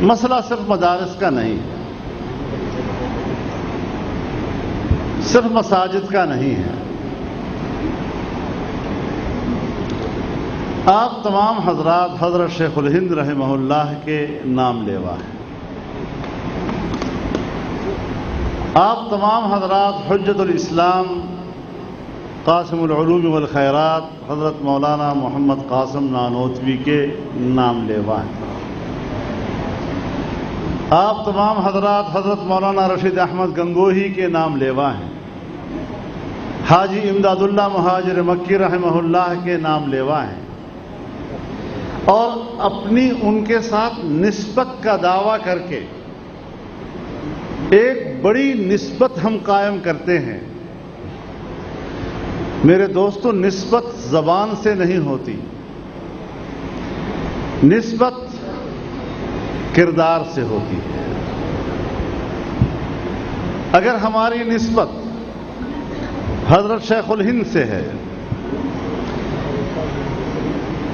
مسئلہ صرف مدارس کا نہیں، صرف مساجد کا نہیں ہے۔ آپ تمام حضرات حضرت شیخ الہند رحمہ اللہ کے نام لیوا ہیں۔ آپ تمام حضرات حجت الاسلام قاسم العلوم والخیرات حضرت مولانا محمد قاسم نانوتوی کے نام لیوا ہیں۔ آپ تمام حضرات حضرت مولانا رشید احمد گنگوہی کے نام لیوا ہیں۔ حاجی امداد اللہ مہاجر مکی رحمہ اللہ کے نام لیوا ہیں، اور اپنی ان کے ساتھ نسبت کا دعویٰ کر کے ایک بڑی نسبت ہم قائم کرتے ہیں۔ میرے دوستو، نسبت زبان سے نہیں ہوتی، نسبت کردار سے ہوتی ہے۔ اگر ہماری نسبت حضرت شیخ الہند سے ہے،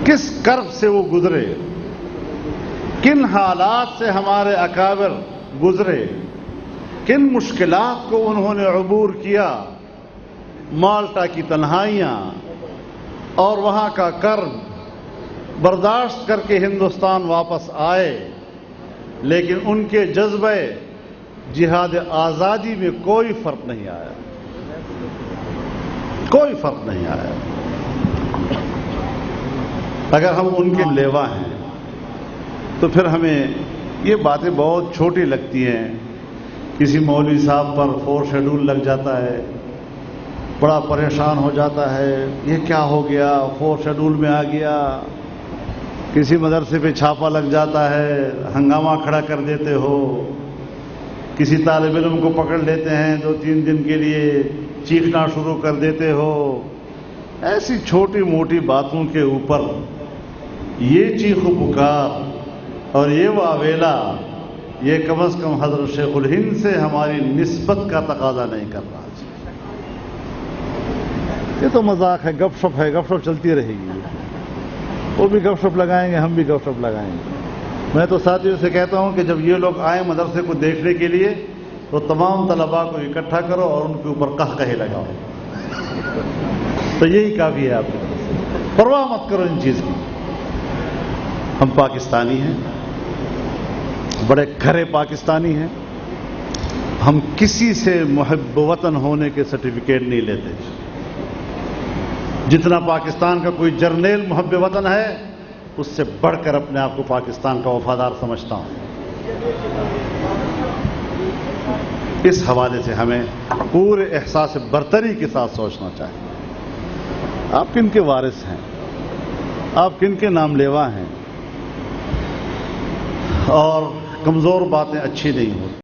کس کرب سے وہ گزرے، کن حالات سے ہمارے اکابر گزرے، کن مشکلات کو انہوں نے عبور کیا، مالٹا کی تنہائیاں اور وہاں کا کرب برداشت کر کے ہندوستان واپس آئے، لیکن ان کے جذبہ جہاد آزادی میں کوئی فرق نہیں آیا، کوئی فرق نہیں آیا۔ اگر ہم ان کے لیوا ہیں تو پھر ہمیں یہ باتیں بہت چھوٹی لگتی ہیں۔ کسی مولوی صاحب پر 4 شیڈول لگ جاتا ہے، بڑا پریشان ہو جاتا ہے، یہ کیا ہو گیا، 4 شیڈول میں آ گیا۔ کسی مدرسے پہ چھاپا لگ جاتا ہے، ہنگامہ کھڑا کر دیتے ہو۔ کسی طالب علم کو پکڑ لیتے ہیں، 2-3 دن کے لیے چیخنا شروع کر دیتے ہو۔ ایسی چھوٹی موٹی باتوں کے اوپر یہ چیخ و پکار اور یہ واویلا، یہ کم از کم حضرت شیخ الہند سے ہماری نسبت کا تقاضا نہیں کر رہا۔ یہ تو مذاق ہے، گپ شپ ہے، گپ شپ چلتی رہے گی۔ وہ بھی گپ شپ لگائیں گے، ہم بھی گپ شپ لگائیں گے۔ میں تو ساتھیوں سے کہتا ہوں کہ جب یہ لوگ آئیں مدرسے کو دیکھنے کے لیے تو تمام طلباء کو اکٹھا کرو اور ان کے اوپر قہقہے لگاؤ، تو یہی کافی ہے۔ آپ پرواہ مت کرو ان چیز کی۔ ہم پاکستانی ہیں، بڑے کھرے پاکستانی ہیں۔ ہم کسی سے محب وطن ہونے کے سرٹیفکیٹ نہیں لیتے۔ جتنا پاکستان کا کوئی جرنیل محب وطن ہے، اس سے بڑھ کر اپنے آپ کو پاکستان کا وفادار سمجھتا ہوں۔ اس حوالے سے ہمیں پورے احساس برتری کے ساتھ سوچنا چاہیے۔ آپ کن کے وارث ہیں، آپ کن کے نام لیوا ہیں، اور کمزور باتیں اچھی نہیں ہوتی۔